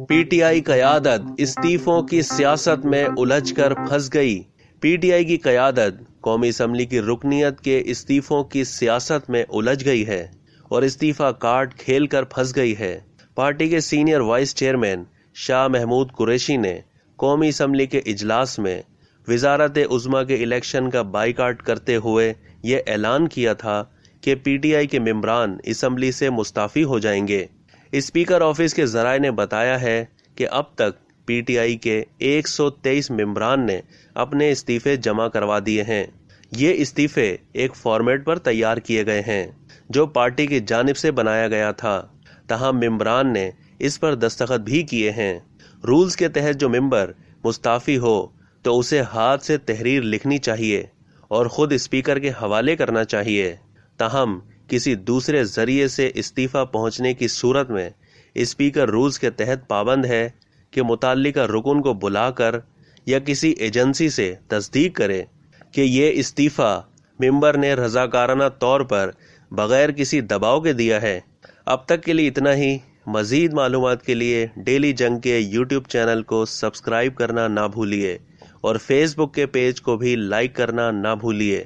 P T I قیادت استعفوں کی سیاست میں الجھ کر پھنس گئی۔ پی ٹی آئی کی قیادت قومی اسمبلی کی رکنیت کے استعفوں کی سیاست میں الجھ گئی ہے اور استعفی کارڈ کھیل کر پھنس گئی ہے۔ پارٹی کے senior vice chairman Shah Mahmood Qureshi نے قومی اسمبلی کے اجلاس میں وزارت عظمیٰ کے الیکشن کا بائیکاٹ کرتے ہوئے یہ اعلان کیا تھا کہ پی ٹی آئی کے ممبران اسمبلی سے مستعفی ہو جائیں گے۔ اسپیکر آفس کے ذرائع نے بتایا ہے کہ اب تک پی ٹی آئی کے 123 ممبران نے اپنے استعفے جمع کروا دیے ہیں۔ یہ استعفے ایک فارمیٹ پر تیار کیے گئے ہیں جو پارٹی کی جانب سے بنایا گیا تھا، تاہم ممبران نے اس پر دستخط بھی کیے ہیں۔ رولز کے تحت جو ممبر مستعفی ہو تو اسے ہاتھ سے تحریر لکھنی چاہیے اور خود اسپیکر کے حوالے کرنا چاہیے، تاہم کسی دوسرے ذریعے سے استعفیٰ پہنچنے کی صورت میں اسپیکر رولز کے تحت پابند ہے کہ متعلقہ رکن کو بلا کر یا کسی ایجنسی سے تصدیق کرے کہ یہ استعفیٰ ممبر نے رضاکارانہ طور پر بغیر کسی دباؤ کے دیا ہے۔ اب تک کے لیے اتنا ہی۔ مزید معلومات کے لیے ڈیلی جنگ کے یوٹیوب چینل کو سبسکرائب کرنا نہ بھولیے اور فیس بک کے پیج کو بھی لائک کرنا نہ بھولیے۔